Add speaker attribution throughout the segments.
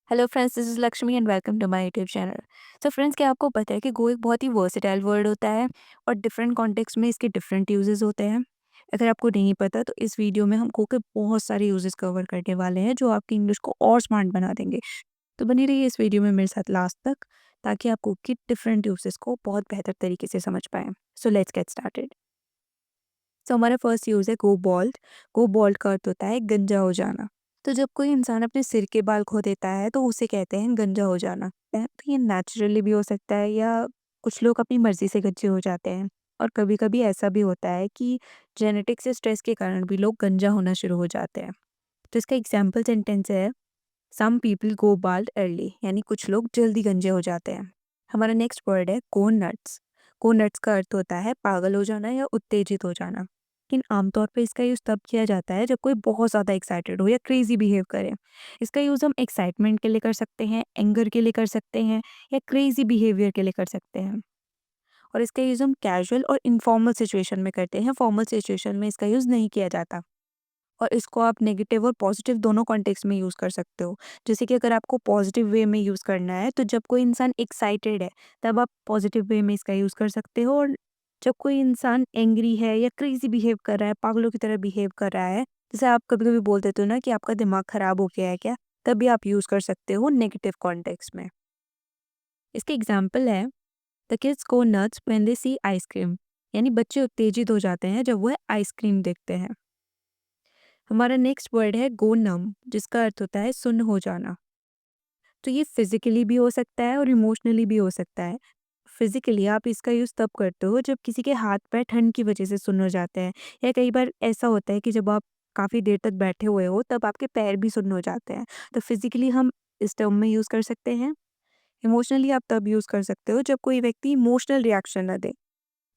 Speaker 1: Hello friends, this is Lakshmi and welcome to my YouTube channel. So friends, क्या आपको पता है कि गो एक बहुत ही वर्सेटाइल वर्ड होता है और डिफरेंट कॉन्टेक्स्ट में इसके डिफरेंट यूजेस होते हैं। अगर आपको नहीं पता तो इस वीडियो में हम गो के बहुत सारे यूजेस कवर करने वाले हैं जो आपकी इंग्लिश को और स्मार्ट बना देंगे। तो बनी रहिए इस वीडियो में मेरे साथ लास्ट तक, ताकि आप गो के डिफरेंट यूजेस को बहुत बेहतर तरीके से समझ पाएँ। So let's get started. So हमारा फर्स्ट यूज़ है गो बॉल्ड। गो बॉल्ड का अर्थ होता है गंजा हो जाना। तो जब कोई इंसान अपने सिर के बाल खो देता है तो उसे कहते हैं गंजा हो जाना। तो ये नेचुरली भी हो सकता है या कुछ लोग अपनी मर्जी से गंजे हो जाते हैं। और कभी कभी ऐसा भी होता है कि जेनेटिक्स से स्ट्रेस के कारण भी लोग गंजा होना शुरू हो जाते हैं। तो इसका एग्जाम्पल सेंटेंस है some people go bald early, यानी कुछ लोग जल्दी गंजे हो जाते हैं। हमारा नेक्स्ट वर्ड है गो नट्स। गो नट्स का अर्थ होता है पागल हो जाना या उत्तेजित हो जाना। लेकिन आमतौर पे इसका यूज़ तब किया जाता है जब कोई बहुत ज़्यादा एक्साइटेड हो या क्रेजी बिहेव करे। इसका यूज़ हम एक्साइटमेंट के लिए कर सकते हैं, एंगर के लिए कर सकते हैं या क्रेजी बिहेवियर के लिए कर सकते हैं। और इसका यूज़ हम कैजुअल और इनफॉर्मल सिचुएशन में करते हैं, फॉर्मल सिचुएशन में इसका यूज़ नहीं किया जाता। और इसको आप नेगेटिव और पॉजिटिव दोनों कॉन्टेक्स्ट में यूज़ कर सकते हो। जैसे कि अगर आपको पॉजिटिव वे में यूज़ करना है तो जब कोई इंसान एक्साइटेड है तब आप पॉजिटिव वे में इसका यूज़ कर सकते हो। और जब कोई इंसान एंग्री है या क्रेजी बिहेव कर रहा है, पागलों की तरह बिहेव कर रहा है, जैसे आप कभी कभी बोल देते हो ना कि आपका दिमाग खराब हो गया है क्या, तब भी आप यूज़ कर सकते हो नेगेटिव कॉन्टेक्स्ट में। इसके एग्जाम्पल है the kids go nuts when they see ice cream, यानी बच्चे उत्तेजित हो जाते हैं जब वह आइसक्रीम देखते हैं। हमारा नेक्स्ट वर्ड है गो नम, जिसका अर्थ होता है सुन्न हो जाना। तो ये फिजिकली भी हो सकता है और इमोशनली भी हो सकता है। फिजिकली आप इसका यूज़ तब करते हो जब किसी के हाथ पैर ठंड की वजह से सुन्न हो जाते हैं, या कई बार ऐसा होता है कि जब आप काफ़ी देर तक बैठे हुए हो तब आपके पैर भी सुन्न हो जाते हैं। तो फिजिकली हम इस टर्म में यूज़ कर सकते हैं। इमोशनली आप तब यूज़ कर सकते हो जब कोई व्यक्ति इमोशनल रिएक्शन ना दे।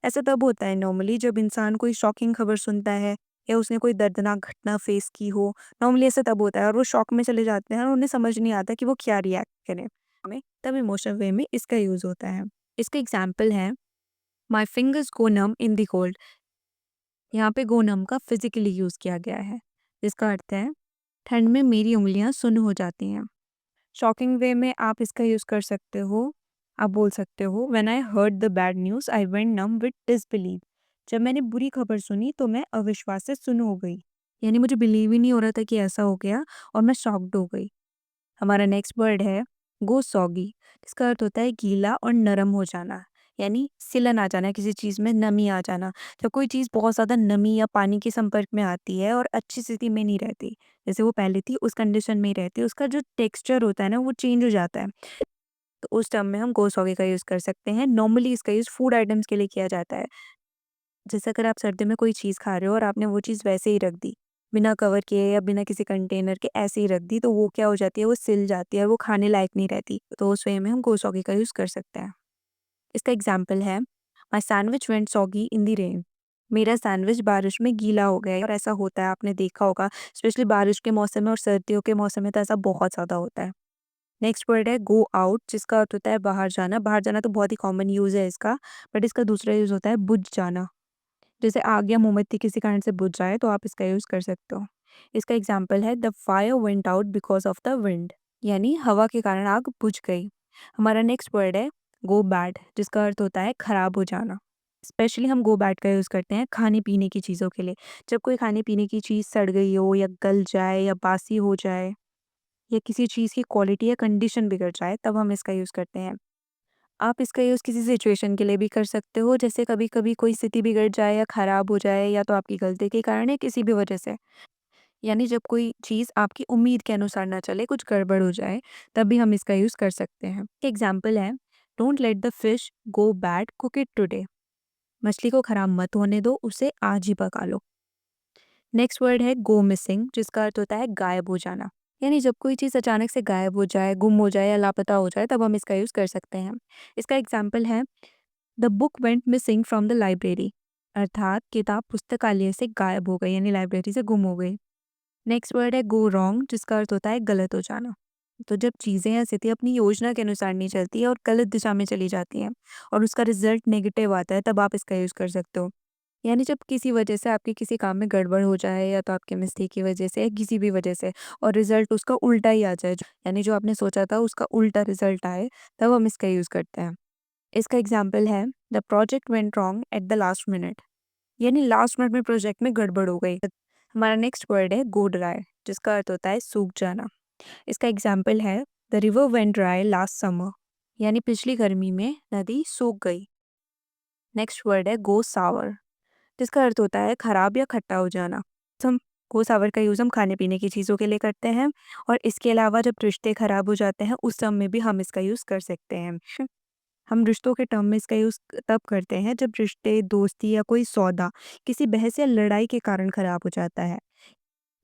Speaker 1: ऐसा तब होता है नॉर्मली जब इंसान कोई शॉकिंग खबर सुनता है या उसने कोई दर्दनाक घटना फेस की हो। नॉर्मली ऐसा तब होता है और वो शॉक में चले जाते हैं और उन्हें समझ नहीं आता कि वो क्या रिएक्ट करें। हमें तब इमोशनल वे में इसका यूज़ होता है। इसका एग्जाम्पल है my fingers go numb in the cold. यहाँ पे गो नम का फिजिकली यूज़ किया गया है, जिसका अर्थ है ठंड में मेरी उंगलियां सुन्न हो जाती हैं। शॉकिंग वे में आप इसका यूज़ कर सकते हो। आप बोल सकते हो when I heard the bad news I went numb with disbelieve. जब मैंने बुरी खबर सुनी तो मैं अविश्वास से सुन्न हो गई, यानी मुझे बिलीव ही नहीं हो रहा था कि ऐसा हो गया और मैं शॉक्ड हो गई। हमारा नेक्स्ट वर्ड है गो सॉगी, जिसका अर्थ होता है गीला और नरम हो जाना, यानी सिलन आ जाना, किसी चीज़ में नमी आ जाना। जब कोई चीज़ बहुत ज़्यादा नमी या पानी के संपर्क में आती है और अच्छी स्थिति में नहीं रहती, जैसे वो पहले थी उस कंडीशन में ही रहती है, उसका जो टेक्सचर होता है ना वो चेंज हो जाता है। तो उस टर्म में हम गो सॉगी का यूज़ कर सकते हैं। नॉर्मली इसका यूज़ फूड आइटम्स के लिए किया जाता है। जैसे अगर आप सर्दी में कोई चीज़ खा रहे हो और आपने वो चीज़ वैसे ही रख दी, बिना कवर किए या बिना किसी कंटेनर के ऐसे ही रख दी, तो वो क्या हो जाती है, वो सिल जाती है और वो खाने लायक नहीं रहती। तो उस वे में हम गो सॉगी का यूज़ कर सकते हैं। इसका एग्जाम्पल है my sandwich went soggy in the rain. मेरा सैंडविच बारिश में गीला हो गया है। और ऐसा होता है, आपने देखा होगा, स्पेशली बारिश के मौसम में और सर्दियों के मौसम में तो ऐसा बहुत ज़्यादा होता है। नेक्स्ट वर्ड है गो आउट, जिसका अर्थ होता है बाहर जाना। बाहर जाना तो बहुत ही कॉमन यूज़ है इसका, बट इसका दूसरा यूज़ होता है बुझ जाना। जैसे आग या मोमबत्ती किसी कारण से बुझ जाए तो आप इसका यूज़ कर सकते हो। इसका एग्जाम्पल है the fire went out because of the wind, यानी हवा के कारण आग बुझ गई। हमारा नेक्स्ट वर्ड है गो बैड, जिसका अर्थ होता है खराब हो जाना। स्पेशली हम गो बैड का यूज़ करते हैं खाने पीने की चीज़ों के लिए। जब कोई खाने पीने की चीज़ सड़ गई हो या गल जाए या बासी हो जाए या किसी चीज़ की क्वालिटी या कंडीशन बिगड़ जाए, तब हम इसका यूज़ करते हैं। आप इसका यूज़ किसी सिचुएशन के लिए भी कर सकते हो, जैसे कभी-कभी कोई स्थिति बिगड़ जाए या खराब हो जाए, या तो आपकी गलती के कारण या किसी भी वजह से। यानी जब कोई चीज़ आपकी उम्मीद के अनुसार ना चले, कुछ गड़बड़ हो जाए, तब भी हम इसका यूज़ कर सकते हैं। एग्जाम्पल है don't let the fish go bad, cook it today. मछली को खराब मत होने दो, उसे आज ही पका लो। नेक्स्ट वर्ड है गो मिसिंग, जिसका अर्थ होता है गायब हो जाना। यानी जब कोई चीज़ अचानक से गायब हो जाए, गुम हो जाए या लापता हो जाए, तब हम इसका यूज़ कर सकते हैं। इसका एग्जाम्पल है the book went missing from the library, अर्थात किताब पुस्तकालय से गायब हो गई, यानी लाइब्रेरी से गुम हो गई। नेक्स्ट वर्ड है गो रॉन्ग, जिसका अर्थ होता है गलत हो जाना। तो जब चीज़ें या स्थिति अपनी योजना के अनुसार नहीं चलती है और गलत दिशा में चली जाती हैं और उसका रिजल्ट नेगेटिव आता है, तब आप इसका यूज़ कर सकते हो। यानी जब किसी वजह से आपके किसी काम में गड़बड़ हो जाए या तो आपके मिस्टेक की वजह से या किसी भी वजह से और रिजल्ट उसका उल्टा ही आ जाए, यानी जो आपने सोचा था उसका उल्टा रिजल्ट आए, तब हम इसका यूज़ करते हैं। इसका एग्जाम्पल है the project went wrong at the last minute, यानी लास्ट मिनट में प्रोजेक्ट में गड़बड़ हो गई। हमारा नेक्स्ट वर्ड है गो ड्राई, जिसका अर्थ होता है सूख जाना। इसका एग्जाम्पल है the river went dry last summer, यानी पिछली गर्मी में नदी सूख गई। नेक्स्ट वर्ड है गो सावर, जिसका अर्थ होता है खराब या खट्टा हो जाना। हम गो सावर का यूज़ हम खाने पीने की चीज़ों के लिए करते हैं, और इसके अलावा जब रिश्ते खराब हो जाते हैं उस समय में भी हम इसका यूज़ कर सकते हैं। हम रिश्तों के टर्म में इसका यूज़ तब करते हैं जब रिश्ते, दोस्ती या कोई सौदा किसी बहस या लड़ाई के कारण खराब हो जाता है।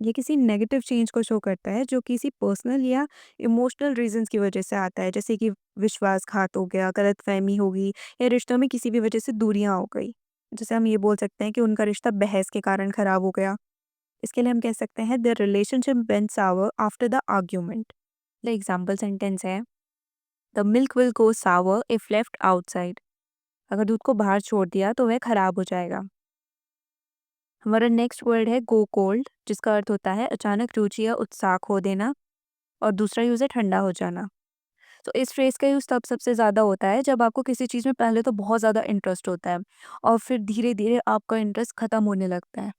Speaker 1: ये किसी नेगेटिव चेंज को शो करता है जो किसी पर्सनल या इमोशनल रीजंस की वजह से आता है, जैसे कि विश्वासघात हो गया, गलतफहमी होगी, या रिश्तों में किसी भी वजह से दूरियां हो गई। जैसे हम ये बोल सकते हैं कि उनका रिश्ता बहस के कारण खराब हो गया। इसके लिए हम कह सकते हैं the relationship went sour after the argument. The example sentence है the milk will go sour if left outside, अगर दूध को बाहर छोड़ दिया तो वह खराब हो जाएगा। हमारा नेक्स्ट वर्ड है गो कोल्ड, जिसका अर्थ होता है अचानक रुचि या उत्साह खो देना, और दूसरा यूज़ है ठंडा हो जाना। तो इस फ्रेज़ का यूज़ तब सबसे ज़्यादा होता है जब आपको किसी चीज़ में पहले तो बहुत ज़्यादा इंटरेस्ट होता है और फिर धीरे-धीरे आपका इंटरेस्ट ख़त्म होने लगता है।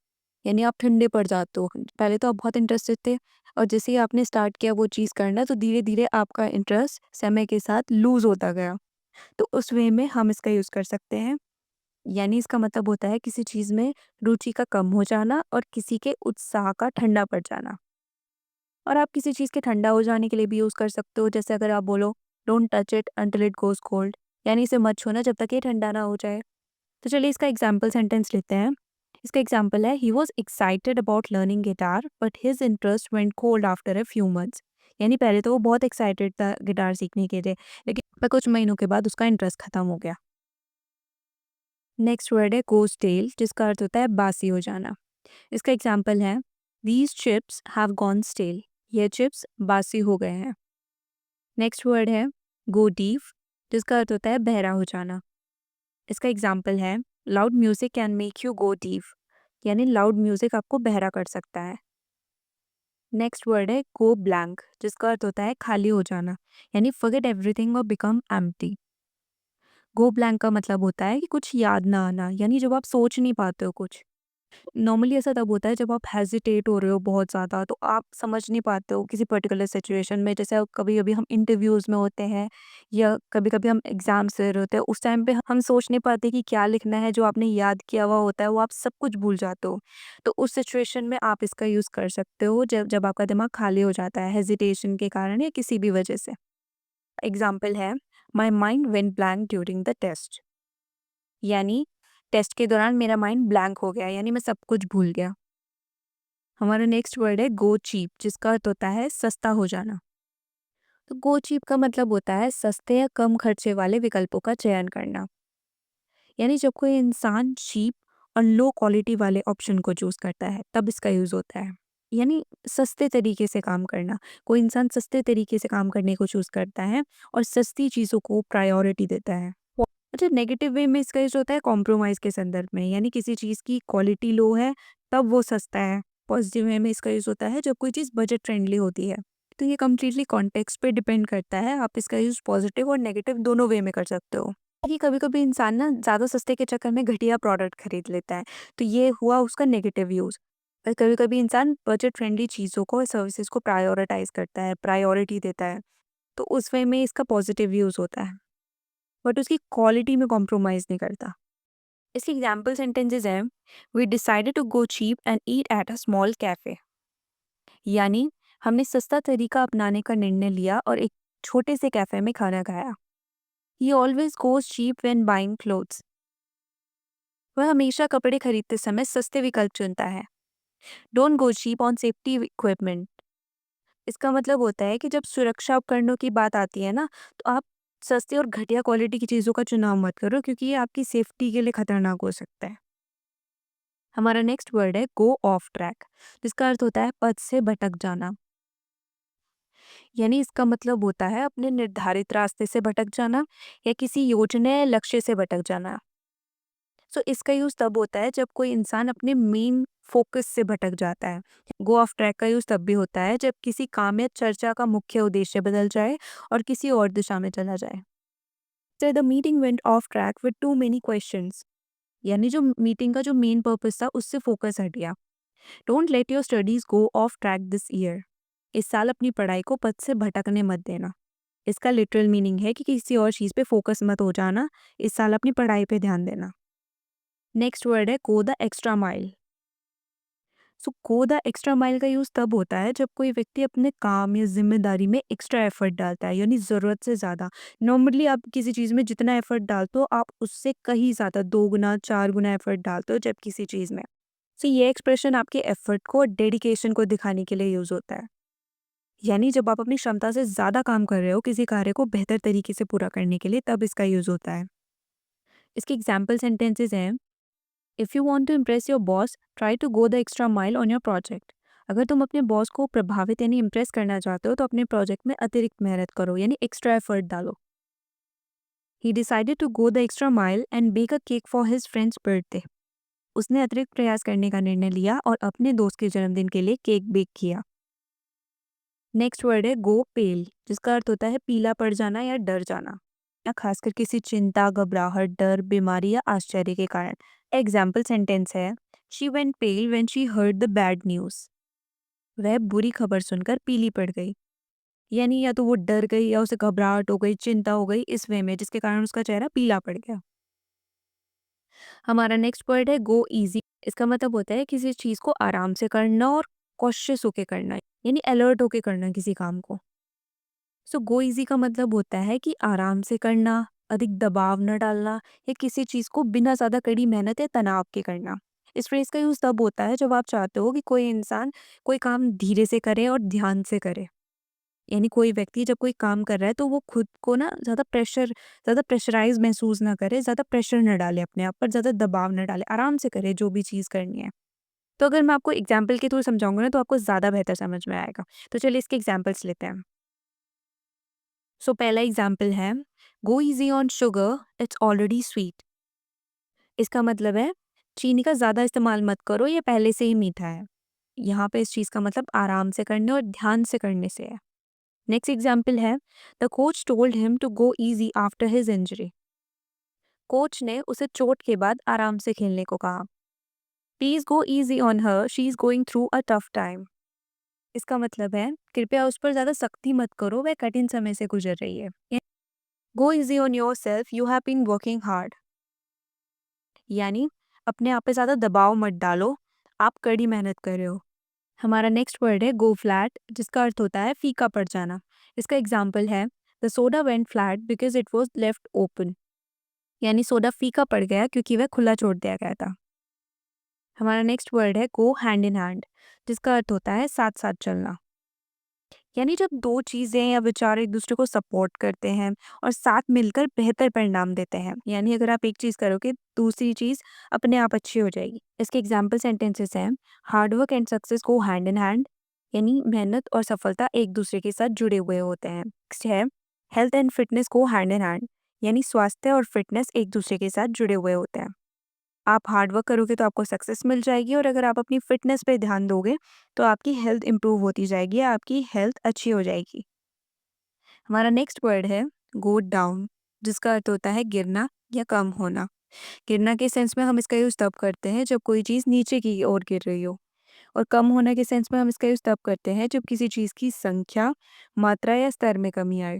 Speaker 1: यानी आप ठंडे पड़ जाते हो। पहले तो आप बहुत इंटरेस्टेड थे और जैसे ही आपने स्टार्ट किया वो चीज़ करना, तो धीरे-धीरे आपका इंटरेस्ट समय के साथ लूज़ होता गया। तो उस वे में हम इसका यूज़ कर सकते हैं। यानी इसका मतलब होता है किसी चीज़ में रुचि का कम हो जाना और किसी के उत्साह का ठंडा पड़ जाना। और आप किसी चीज़ के ठंडा हो जाने के लिए भी यूज़ कर सकते हो, जैसे अगर आप बोलो don't touch it until it goes cold, यानी इसे मत छूना जब तक ये ठंडा ना हो जाए। तो चलिए इसका एग्जाम्पल सेंटेंस लेते हैं। इसका एग्जाम्पल है he was excited about learning guitar but his interest went cold after a few months, यानी पहले तो वो बहुत एक्साइटेड था गिटार सीखने के लिए, लेकिन कुछ महीनों के बाद उसका इंटरेस्ट खत्म हो गया। नेक्स्ट वर्ड है गोज टेल, जिसका अर्थ होता है बासी हो जाना। इसका एग्जाम्पल है these chips have gone stale, ये चिप्स बासी हो गए हैं। नेक्स्ट वर्ड है गो डीफ, जिसका अर्थ होता है बहरा हो जाना। इसका एग्जाम्पल है loud music can make you go deaf, यानी लाउड म्यूजिक आपको बहरा कर सकता है। नेक्स्ट वर्ड है गो ब्लैंक, जिसका अर्थ होता है खाली हो जाना, यानी फॉरगेट एवरीथिंग और बिकम एम्प्टी। गो ब्लैंक का मतलब होता है कि कुछ याद ना आना, यानी जब आप सोच नहीं पाते हो कुछ। नॉर्मली ऐसा तब होता है जब आप हेजिटेट हो रहे हो बहुत ज़्यादा, तो आप समझ नहीं पाते हो किसी पर्टिकुलर सिचुएशन में, जैसे कभी-कभी हम इंटरव्यूज़ में होते हैं या कभी-कभी हम एग्ज़ाम्स दे रहे होते हैं, उस टाइम पे हम सोच नहीं पाते कि क्या लिखना है, जो आपने याद किया हुआ होता है वो आप सब कुछ भूल जाते हो। तो उस सिचुएशन में आप इसका यूज़ कर सकते हो जब जब आपका दिमाग खाली हो जाता है हेजिटेशन के कारण या किसी भी वजह से। एग्ज़ाम्पल है my mind went blank during the test, यानी टेस्ट के दौरान मेरा माइंड ब्लैंक हो गया, यानी मैं सब कुछ भूल गया। हमारा नेक्स्ट वर्ड है गो चीप, जिसका अर्थ होता है सस्ता हो जाना। तो गो चीप का मतलब होता है सस्ते या कम खर्चे वाले विकल्पों का चयन करना। यानी जब कोई इंसान चीप और लो क्वालिटी वाले ऑप्शन को चूज करता है तब इसका यूज होता है। यानी सस्ते तरीके से काम करना, कोई इंसान सस्ते तरीके से काम करने को चूज करता है और सस्ती चीज़ों को प्रायोरिटी देता है। अच्छा, नेगेटिव वे में इसका यूज होता है कॉम्प्रोमाइज़ के संदर्भ में, यानी किसी चीज़ की क्वालिटी लो है तब वो सस्ता है। पॉजिटिव वे में इसका यूज होता है जब कोई चीज़ बजट फ्रेंडली होती है। तो ये कम्प्लीटली कॉन्टेक्स्ट पे डिपेंड करता है, आप इसका यूज पॉजिटिव और नेगेटिव दोनों वे में कर सकते हो। कि कभी कभी इंसान ना ज़्यादा सस्ते के चक्कर में घटिया प्रोडक्ट खरीद लेता है, तो ये हुआ उसका नेगेटिव यूज़। और कभी कभी इंसान बजट फ्रेंडली चीज़ों को और सर्विसेज को प्रायोरिटाइज करता है, प्रायोरिटी देता है, तो उस वे में इसका पॉजिटिव यूज़ होता है, बट उसकी क्वालिटी में कॉम्प्रोमाइज़ नहीं करता। इसके एग्जाम्पल सेंटेंसेस हैं we decided to go cheap and eat at a small cafe, यानी हमने सस्ता तरीका अपनाने का निर्णय लिया और एक छोटे से कैफे में खाना खाया। He always goes cheap when buying clothes, वह हमेशा कपड़े खरीदते समय सस्ते विकल्प चुनता है। Don't go cheap on safety equipment, इसका मतलब होता है कि जब सुरक्षा उपकरणों की बात आती है ना, तो आप सस्ते और घटिया क्वालिटी की चीज़ों का चुनाव मत करो, क्योंकि ये आपकी सेफ्टी के लिए खतरनाक हो सकता है। हमारा नेक्स्ट वर्ड है गो ऑफ ट्रैक, जिसका अर्थ होता है पथ से भटक जाना। यानी इसका मतलब होता है अपने निर्धारित रास्ते से भटक जाना या किसी योजना या लक्ष्य से भटक जाना। सो इसका यूज़ तब होता है जब कोई इंसान अपने मेन फोकस से भटक जाता है। गो ऑफ ट्रैक का यूज़ तब भी होता है जब किसी काम या चर्चा का मुख्य उद्देश्य बदल जाए और किसी और दिशा में चला जाए। So the meeting went off track with too many questions. यानी जो मीटिंग का जो मेन पर्पस था उससे फोकस हट गया। Don't let your studies go of track this year. इस साल अपनी पढ़ाई को पथ से भटकने मत देना। इसका लिटरल मीनिंग है कि किसी और चीज़ पे फोकस मत हो जाना, इस साल अपनी पढ़ाई पे ध्यान देना। नेक्स्ट वर्ड है गो the extra mile. So go the extra mile का यूज़ तब होता है जब कोई व्यक्ति अपने काम या जिम्मेदारी में एक्स्ट्रा एफर्ट डालता है, यानी ज़रूरत से ज़्यादा। नॉर्मली आप किसी चीज़ में जितना एफर्ट डालते हो आप उससे कहीं ज़्यादा 2 गुना 4 गुना एफर्ट डालते हो जब किसी चीज़ में। सो ये एक्सप्रेशन आपके एफर्ट को और डेडिकेशन को दिखाने के लिए यूज़ होता है। यानी जब आप अपनी क्षमता से ज़्यादा काम कर रहे हो किसी कार्य को बेहतर तरीके से पूरा करने के लिए, तब इसका यूज़ होता है। इसके एग्जाम्पल सेंटेंसेस हैं: if you want to impress your boss, try to go the extra mile on your project. अगर तुम अपने बॉस को प्रभावित यानी इम्प्रेस करना चाहते हो तो अपने प्रोजेक्ट में अतिरिक्त मेहनत करो, यानी एक्स्ट्रा एफर्ट डालो। He decided to go the extra mile and bake a cake for his friend's birthday. उसने अतिरिक्त प्रयास करने का निर्णय लिया और अपने दोस्त के जन्मदिन के लिए केक बेक किया। नेक्स्ट वर्ड है गो पेल, जिसका अर्थ होता है पीला पड़ जाना या डर जाना, या खासकर किसी चिंता, घबराहट, डर, बीमारी या आश्चर्य के कारण। एग्जाम्पल सेंटेंस है: she went pale when she heard the bad news. वह बुरी खबर सुनकर पीली पड़ गई। यानी या तो वो डर गई या उसे घबराहट हो गई, चिंता हो गई इस वे में, जिसके कारण उसका चेहरा पीला पड़ गया। हमारा नेक्स्ट वर्ड है गो इजी। इसका मतलब होता है किसी चीज़ को आराम से करना और कॉशियस होके करना, यानी अलर्ट होके करना किसी काम को। सो गो इजी का मतलब होता है कि आराम से करना, अधिक दबाव न डालना, या किसी चीज़ को बिना ज़्यादा कड़ी मेहनत या तनाव के करना। इस फ्रेज का यूज़ तब होता है जब आप चाहते हो कि कोई इंसान कोई काम धीरे से करे और ध्यान से करे। यानी कोई व्यक्ति जब कोई काम कर रहा है तो वो खुद को ना ज़्यादा प्रेशराइज महसूस ना करे, ज़्यादा प्रेशर न डाले अपने आप पर, ज़्यादा दबाव न डाले, आराम से करे जो भी चीज़ करनी है। तो अगर मैं आपको एग्जाम्पल के थ्रू समझाऊंगा ना तो आपको ज़्यादा बेहतर समझ में आएगा। तो चलिए इसके एग्जाम्पल्स लेते हैं। सो पहला एग्जाम्पल है go easy on sugar, it's already sweet. इसका मतलब है चीनी का ज़्यादा इस्तेमाल मत करो, ये पहले से ही मीठा है। यहाँ पे इस चीज़ का मतलब आराम से करने और ध्यान से करने से है। नेक्स्ट एग्जाम्पल है the coach told him to go easy after his injury. Coach ने उसे चोट के बाद आराम से खेलने को कहा। Please go easy on her, she is going through a tough time. इसका मतलब है कृपया उस पर ज़्यादा सख्ती मत करो, वह कठिन समय से गुजर रही है। Go easy on yourself, you have been working hard. यानी अपने आप पे ज़्यादा दबाव मत डालो, आप कड़ी मेहनत कर रहे हो। हमारा नेक्स्ट वर्ड है गो फ्लैट, जिसका अर्थ होता है फीका पड़ जाना। इसका एग्जाम्पल है the soda went flat because it was left open. यानी सोडा फीका पड़ गया क्योंकि वह खुला छोड़ दिया गया था। हमारा नेक्स्ट वर्ड है गो हैंड इन हैंड, जिसका अर्थ होता है साथ साथ चलना। यानी जब दो चीज़ें या विचार एक दूसरे को सपोर्ट करते हैं और साथ मिलकर बेहतर परिणाम देते हैं। यानी अगर आप एक चीज़ करोगे दूसरी चीज़ अपने आप अच्छी हो जाएगी। इसके एग्जाम्पल सेंटेंसेस हैं hard work and success go hand in hand. यानी मेहनत और सफलता एक दूसरे के साथ जुड़े हुए होते हैं। नेक्स्ट है health and fitness go hand in hand. यानी स्वास्थ्य और फिटनेस एक दूसरे के साथ जुड़े हुए होते हैं। आप हार्ड वर्क करोगे तो आपको सक्सेस मिल जाएगी, और अगर आप अपनी फिटनेस पे ध्यान दोगे तो आपकी हेल्थ इंप्रूव होती जाएगी, आपकी हेल्थ अच्छी हो जाएगी। हमारा नेक्स्ट वर्ड है गो डाउन, जिसका अर्थ होता है गिरना या कम होना। गिरना के सेंस में हम इसका यूज़ तब करते हैं जब कोई चीज़ नीचे की ओर गिर रही हो, और कम होने के सेंस में हम इसका यूज़ तब करते हैं जब किसी चीज़ की संख्या, मात्रा या स्तर में कमी आए।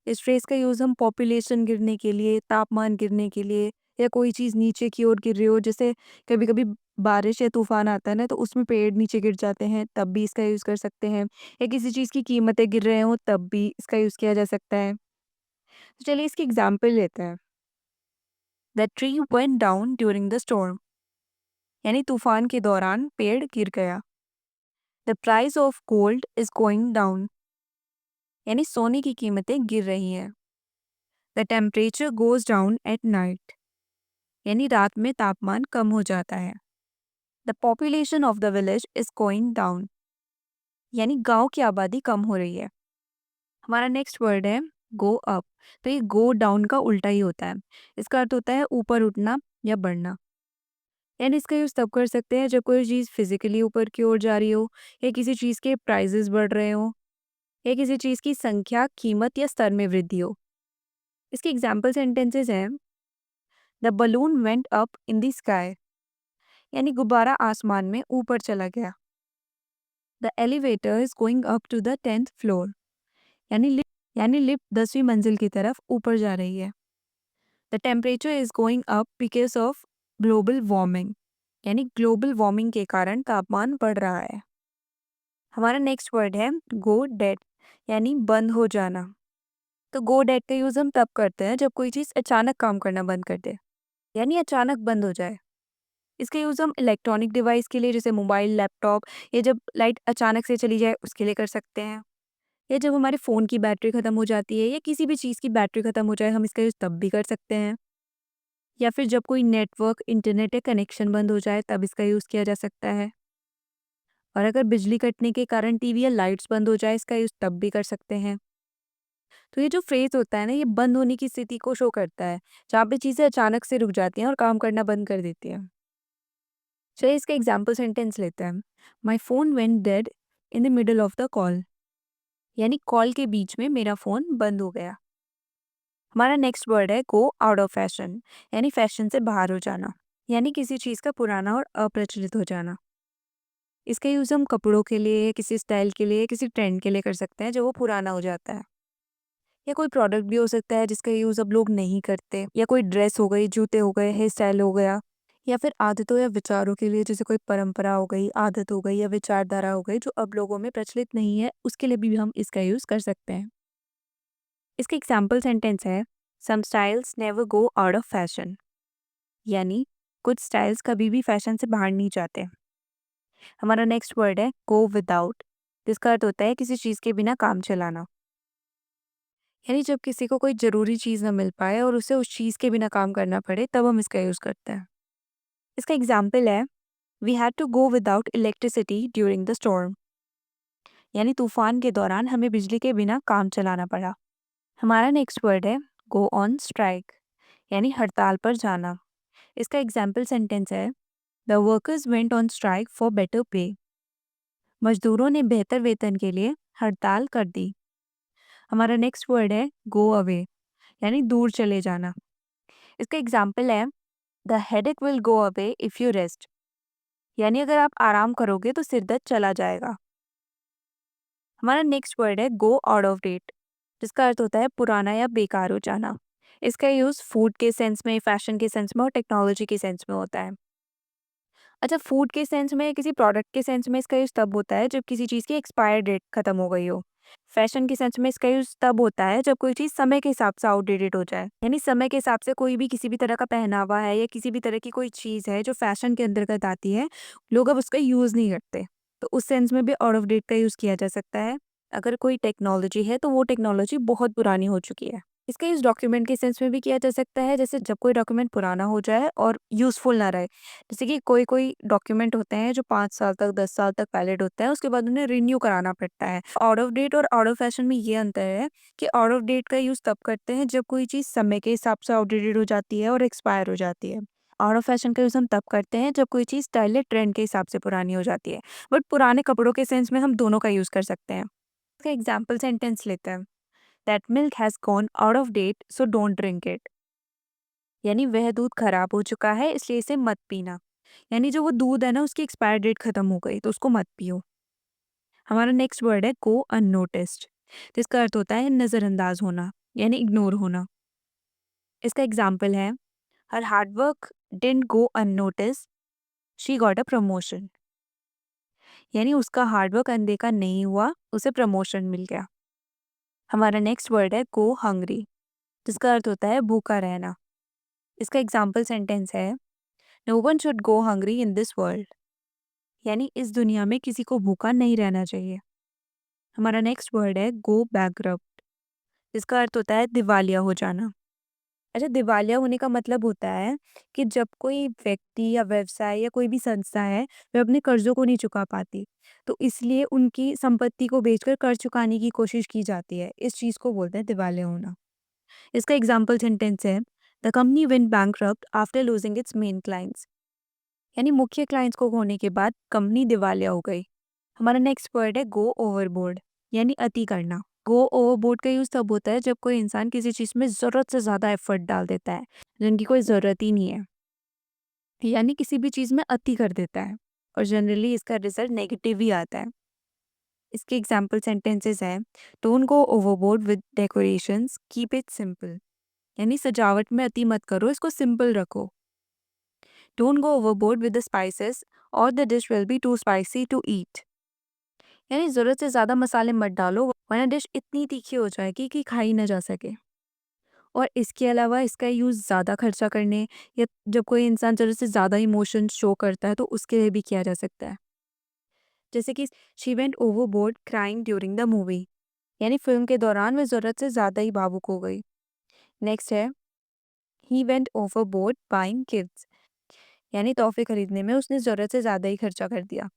Speaker 1: इस फ्रेज का यूज़ हम पॉपुलेशन गिरने के लिए, तापमान गिरने के लिए, या कोई चीज़ नीचे की ओर गिर रही हो, जैसे कभी-कभी बारिश या तूफान आता है ना तो उसमें पेड़ नीचे गिर जाते हैं, तब भी इसका यूज़ कर सकते हैं। या किसी चीज़ की कीमतें गिर रहे हों तब भी इसका यूज़ किया जा सकता है। तो चलिए इसकी एग्जाम्पल लेते हैं। The tree went down during the storm. यानी तूफान के दौरान पेड़ गिर गया। The price of gold is going down. यानी सोने की कीमतें गिर रही हैं। The temperature goes down at night. यानी रात में तापमान कम हो जाता है। The population of the village is going down. यानी गांव की आबादी कम हो रही है। हमारा नेक्स्ट वर्ड है गो अप। तो ये गो डाउन का उल्टा ही होता है। इसका अर्थ होता है ऊपर उठना, या बढ़ना। यानी इसका यूज़ तब कर सकते हैं जब कोई चीज़ फिज़िकली ऊपर की ओर जा रही हो, या किसी चीज़ के प्राइसेस बढ़ रहे हों, या किसी चीज़ की संख्या, कीमत या स्तर में वृद्धि हो। इसके एग्जाम्पल सेंटेंसेस हैं, the balloon went up in the sky, यानी गुब्बारा आसमान में ऊपर चला गया। The elevator is going up to the 10th floor, यानी लिफ्ट 10वीं मंजिल की तरफ ऊपर जा रही है। The temperature is going up because of global warming, यानी ग्लोबल वार्मिंग के कारण तापमान बढ़ रहा है। हमारा नेक्स्ट वर्ड है गो डेड, यानी बंद हो जाना। तो गो डेड का यूज़ हम तब करते हैं जब कोई चीज़ अचानक काम करना बंद कर दे, यानी अचानक बंद हो जाए। इसका यूज़ हम इलेक्ट्रॉनिक डिवाइस के लिए, जैसे मोबाइल, लैपटॉप, या जब लाइट अचानक से चली जाए उसके लिए कर सकते हैं। या जब हमारे फ़ोन की बैटरी ख़त्म हो जाती है, या किसी भी चीज़ की बैटरी ख़त्म हो जाए, हम इसका यूज़ तब भी कर सकते हैं। या फिर जब कोई नेटवर्क, इंटरनेट या कनेक्शन बंद हो जाए, तब इसका यूज़ किया जा सकता है। और अगर बिजली कटने के कारण टीवी या लाइट्स बंद हो जाए, इसका यूज़ तब भी कर सकते हैं। तो ये जो फ्रेज़ होता है ना, ये बंद होने की स्थिति को शो करता है, जहाँ पे चीज़ें अचानक से रुक जाती हैं और काम करना बंद कर देती हैं। चलिए इसका एग्जाम्पल सेंटेंस लेते हैं। My phone went dead in the middle of the call, यानी कॉल के बीच में मेरा फ़ोन बंद हो गया। हमारा नेक्स्ट वर्ड है गो आउट ऑफ फैशन, यानी फैशन से बाहर हो जाना, यानी किसी चीज़ का पुराना और अप्रचलित हो जाना। इसका यूज़ हम कपड़ों के लिए, किसी स्टाइल के लिए, किसी ट्रेंड के लिए कर सकते हैं जो वो पुराना हो जाता है। या कोई प्रोडक्ट भी हो सकता है जिसका यूज़ अब लोग नहीं करते, या कोई ड्रेस हो गई, जूते हो गए, हेयर स्टाइल हो गया, या फिर आदतों या विचारों के लिए, जैसे कोई परंपरा हो गई, आदत हो गई या विचारधारा हो गई जो अब लोगों में प्रचलित नहीं है, उसके लिए भी हम इसका यूज़ कर सकते हैं। इसका एग्जाम्पल सेंटेंस है, some styles never go out of fashion, यानी कुछ स्टाइल्स कभी भी फैशन से बाहर नहीं जाते। हमारा नेक्स्ट वर्ड है गो विदाउट, जिसका अर्थ होता है किसी चीज़ के बिना काम चलाना, यानी जब किसी को कोई ज़रूरी चीज़ ना मिल पाए और उसे उस चीज़ के बिना काम करना पड़े, तब हम इसका यूज़ करते हैं। इसका एग्जाम्पल है, we had to go without electricity during the storm, यानी तूफान के दौरान हमें बिजली के बिना काम चलाना पड़ा। हमारा नेक्स्ट वर्ड है गो ऑन स्ट्राइक, यानी हड़ताल पर जाना। इसका एग्जाम्पल सेंटेंस है, the workers went on strike for better पे, मजदूरों ने बेहतर वेतन के लिए हड़ताल कर दी। हमारा नेक्स्ट वर्ड है गो अवे, यानी दूर चले जाना। इसका एग्जाम्पल है, the headache will go away if you rest, यानी अगर आप आराम करोगे तो सिर दर्द चला जाएगा। हमारा नेक्स्ट वर्ड है गो आउट ऑफ डेट, जिसका अर्थ होता है पुराना या बेकार हो जाना। इसका यूज़ फूड के सेंस में, फैशन के सेंस में और टेक्नोलॉजी के सेंस में होता है। अच्छा, फूड के सेंस में, किसी प्रोडक्ट के सेंस में इसका यूज़ तब होता है जब किसी चीज़ की एक्सपायर डेट खत्म हो गई हो। फैशन के सेंस में इसका यूज़ तब होता है जब कोई चीज़ समय के हिसाब से आउटडेटेड हो जाए, यानी समय के हिसाब से कोई भी किसी भी तरह का पहनावा है, या किसी भी तरह की कोई चीज़ है जो फैशन के अंतर्गत आती है, लोग अब उसका यूज़ नहीं करते। तो उस सेंस में भी आउट ऑफ डेट का यूज़ किया जा सकता है। अगर कोई टेक्नोलॉजी है तो वो टेक्नोलॉजी बहुत पुरानी हो चुकी है। इसका यूज़ डॉक्यूमेंट के सेंस में भी किया जा सकता है, जैसे जब कोई डॉक्यूमेंट पुराना हो जाए और यूज़फुल ना रहे। जैसे कि कोई डॉक्यूमेंट होते हैं जो 5 साल तक, 10 साल तक वैलिड होता है, उसके बाद उन्हें रिन्यू कराना पड़ता है। आउट ऑफ डेट और आउट ऑफ फैशन में ये अंतर है कि आउट ऑफ डेट का यूज़ तब करते हैं जब कोई चीज़ समय के हिसाब से आउटडेटेड हो जाती है और एक्सपायर हो जाती है। आउट ऑफ फैशन का यूज़ हम तब करते हैं जब कोई चीज़ स्टाइल या ट्रेंड के हिसाब से पुरानी हो जाती है। बट पुराने कपड़ों के सेंस में हम दोनों का यूज़ कर सकते हैं। इसका एग्जाम्पल सेंटेंस लेते हैं, that milk has gone out of date so don't drink it, यानी वह दूध खराब हो चुका है इसलिए इसे मत पीना। यानी जो वो दूध है ना, उसकी एक्सपायर डेट खत्म हो गई तो उसको मत पियो। हमारा नेक्स्ट वर्ड है गो अननोटिस्ड, जिसका अर्थ होता है नज़रअंदाज होना, यानी इग्नोर होना। इसका एग्जाम्पल है, हर hard work didn't go unnoticed, she got a promotion, यानी उसका हार्डवर्क अनदेखा नहीं हुआ, उसे प्रमोशन मिल गया। हमारा नेक्स्ट वर्ड है गो हंग्री, जिसका अर्थ होता है भूखा रहना। इसका एग्जाम्पल सेंटेंस है, no one should go hungry in this world, यानी इस दुनिया में किसी को भूखा नहीं रहना चाहिए। हमारा नेक्स्ट वर्ड है गो बैकरप्ट, जिसका अर्थ होता है दिवालिया हो जाना। अच्छा, दिवालिया होने का मतलब होता है कि जब कोई व्यक्ति या व्यवसाय या कोई भी संस्था है, वह अपने कर्जों को नहीं चुका पाती, तो इसलिए उनकी संपत्ति को बेचकर कर्ज चुकाने की कोशिश की जाती है। इस चीज़ को बोलते हैं दिवालिया होना। इसका एग्जाम्पल सेंटेंस है, the company went bankrupt after losing its main clients. यानी मुख्य क्लाइंट्स को खोने के बाद कंपनी दिवालिया हो गई। हमारा नेक्स्ट वर्ड है गो ओवरबोर्ड, यानी अति करना। गो ओवरबोर्ड का यूज़ तब होता है जब कोई इंसान किसी चीज़ में ज़रूरत से ज़्यादा एफर्ट डाल देता है, जिनकी कोई ज़रूरत ही नहीं है, यानी किसी भी चीज़ में अति कर देता है और जनरली इसका रिजल्ट नेगेटिव ही आता है। इसके एग्जाम्पल सेंटेंसेस हैं, don't go overboard with decorations, keep it simple. यानी सजावट में अति मत करो, इसको सिंपल रखो। Don't go overboard with the spices और the dish will be too spicy to eat. यानी ज़रूरत से ज़्यादा मसाले मत डालो, वरना डिश इतनी तीखी हो जाएगी कि खाई ना जा सके। और इसके अलावा इसका यूज़ ज़्यादा खर्चा करने या जब कोई इंसान ज़रूरत से ज़्यादा इमोशन शो करता है तो उसके लिए भी किया जा सकता है। जैसे कि she went overboard crying during the movie, यानी फिल्म के दौरान वह ज़रूरत से ज़्यादा ही भावुक हो गई। नेक्स्ट है he went overboard buying gifts, यानी तोहफे खरीदने में उसने ज़रूरत से ज़्यादा ही खर्चा कर दिया।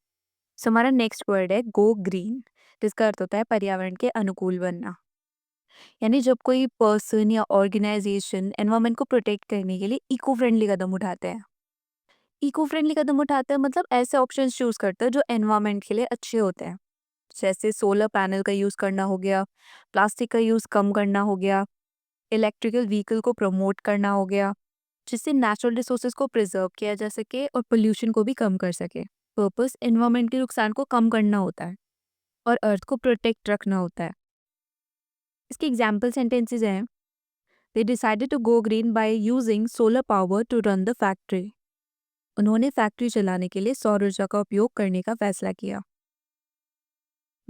Speaker 1: सो हमारा नेक्स्ट वर्ड है गो ग्रीन, जिसका अर्थ होता है पर्यावरण के अनुकूल बनना। यानी जब कोई पर्सन या ऑर्गेनाइजेशन एनवायरनमेंट को प्रोटेक्ट करने के लिए इको फ्रेंडली कदम उठाते हैं। इको फ्रेंडली कदम उठाते हैं मतलब ऐसे ऑप्शंस चूज करते हैं जो एनवायरनमेंट के लिए अच्छे होते हैं। जैसे सोलर पैनल का यूज़ करना हो गया, प्लास्टिक का यूज़ कम करना हो गया, इलेक्ट्रिकल व्हीकल को प्रमोट करना हो गया, जिससे नेचुरल रिसोर्सेज को प्रिजर्व किया जा सके और पोल्यूशन को भी कम कर सके। पर्पस एनवायरनमेंट के नुकसान को कम करना होता है और अर्थ को प्रोटेक्ट रखना होता है। इसके एग्जाम्पल सेंटेंसेस हैं, they decided to go green by using solar power to run the factory. उन्होंने फैक्ट्री चलाने के लिए सौर ऊर्जा का उपयोग करने का फैसला किया।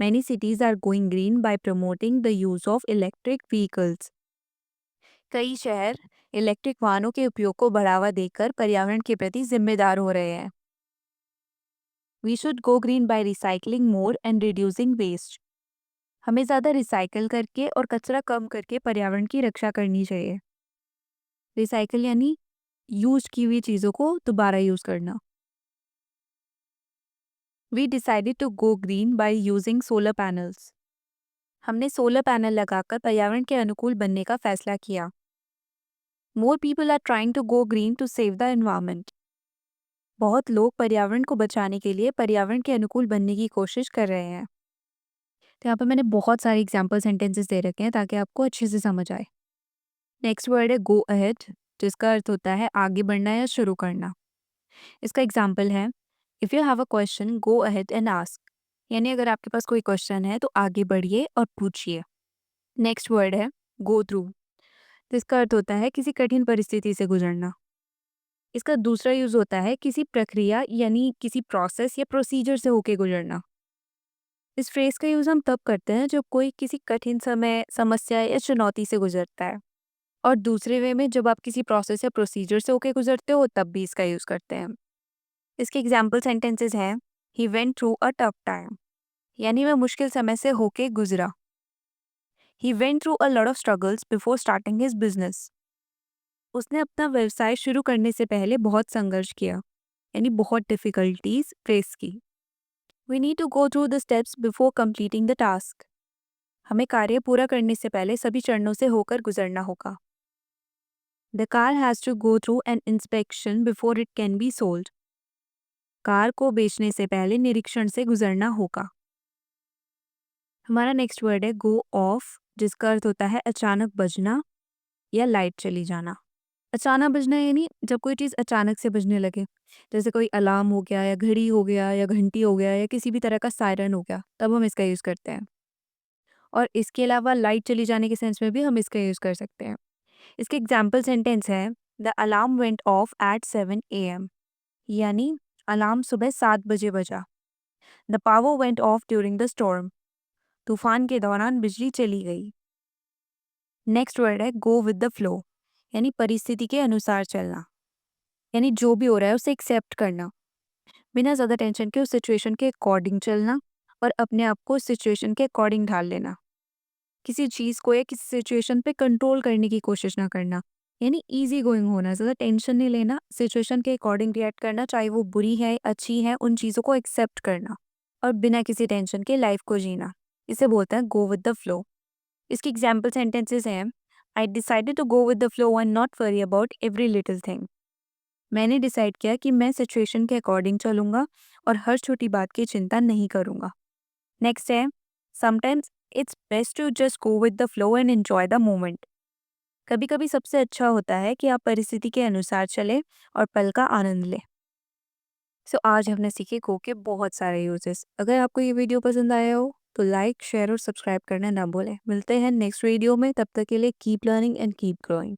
Speaker 1: Many cities are going green by promoting the use of electric vehicles. कई शहर इलेक्ट्रिक वाहनों के उपयोग को बढ़ावा देकर पर्यावरण के प्रति जिम्मेदार हो रहे हैं। We should go green by recycling more and reducing waste. हमें ज़्यादा रिसाइकल करके और कचरा कम करके पर्यावरण की रक्षा करनी चाहिए। रिसाइकल यानी यूज की हुई चीज़ों को दोबारा यूज़ करना। We decided to go green by using solar panels. हमने सोलर पैनल लगाकर पर्यावरण के अनुकूल बनने का फैसला किया। More people are trying to go green to save the environment. बहुत लोग पर्यावरण को बचाने के लिए पर्यावरण के अनुकूल बनने की कोशिश कर रहे हैं। तो यहाँ पर मैंने बहुत सारे एग्जाम्पल सेंटेंसेस दे रखे हैं ताकि आपको अच्छे से समझ आए। नेक्स्ट वर्ड है गो अहेड, जिसका अर्थ होता है आगे बढ़ना या शुरू करना। इसका एग्जाम्पल है, if you have a question go ahead and ask. यानी अगर आपके पास कोई क्वेश्चन है तो आगे बढ़िए और पूछिए। नेक्स्ट वर्ड है गो थ्रू, जिसका अर्थ होता है किसी कठिन परिस्थिति से गुजरना। इसका दूसरा यूज होता है किसी प्रक्रिया यानी किसी प्रोसेस या प्रोसीजर से होके गुजरना। इस फ्रेज का यूज हम तब करते हैं जब कोई किसी कठिन समय, समस्या या चुनौती से गुजरता है। और दूसरे वे में जब आप किसी प्रोसेस या प्रोसीजर से होके गुजरते हो तब भी इसका यूज करते हैं। इसके एग्जाम्पल सेंटेंसेस हैं, he went through a tough time, यानी वह मुश्किल समय से होके गुजरा। He went through a lot of struggles before starting his business. उसने अपना व्यवसाय शुरू करने से पहले बहुत संघर्ष किया, यानी बहुत डिफिकल्टीज फेस की। We need to go through the steps before completing the task. हमें कार्य पूरा करने से पहले सभी चरणों से होकर गुजरना होगा। The car has to go through an inspection before it can be sold. Car को बेचने से पहले निरीक्षण से गुजरना होगा। हमारा नेक्स्ट वर्ड है गो ऑफ, जिसका अर्थ होता है अचानक बजना या लाइट चली जाना। अचानक बजना यानी जब कोई चीज़ अचानक से बजने लगे, जैसे कोई अलार्म हो गया या घड़ी हो गया या घंटी हो गया या किसी भी तरह का सायरन हो गया, तब हम इसका यूज़ करते हैं। और इसके अलावा लाइट चली जाने के सेंस में भी हम इसका यूज़ कर सकते हैं। इसके एग्जाम्पल सेंटेंस है, the alarm went off at 7 AM, यानी अलार्म सुबह 7 बजे बजा। The power went off during the storm, तूफान के दौरान बिजली चली गई। नेक्स्ट वर्ड है गो विद द फ्लो, यानी परिस्थिति के अनुसार चलना। यानी जो भी हो रहा है उसे एक्सेप्ट करना, बिना ज़्यादा टेंशन के उस सिचुएशन के अकॉर्डिंग चलना और अपने आप को उस सिचुएशन के अकॉर्डिंग ढाल लेना। किसी चीज़ को या किसी सिचुएशन पे कंट्रोल करने की कोशिश ना करना, यानी ईजी गोइंग होना, ज़्यादा टेंशन नहीं लेना, सिचुएशन के अकॉर्डिंग रिएक्ट करना, चाहे वो बुरी है अच्छी है, उन चीज़ों को एक्सेप्ट करना और बिना किसी टेंशन के लाइफ को जीना। इसे बोलते हैं गो विद द फ्लो। इसकी एग्जाम्पल सेंटेंसेस हैं, I decided to go with the flow and not worry about every little thing. मैंने डिसाइड किया कि मैं सिचुएशन के अकॉर्डिंग चलूँगा और हर छोटी बात की चिंता नहीं करूँगा। नेक्स्ट है, sometimes it's best to just go with the flow and enjoy the moment. कभी-कभी सबसे अच्छा होता है कि आप परिस्थिति के अनुसार चलें और पल का आनंद लें। सो आज हमने सीखे गो के बहुत सारे यूजेस। अगर आपको ये वीडियो पसंद आया हो तो लाइक, शेयर और सब्सक्राइब करना ना भूलें। मिलते हैं नेक्स्ट वीडियो में, तब तक के लिए keep learning and keep growing.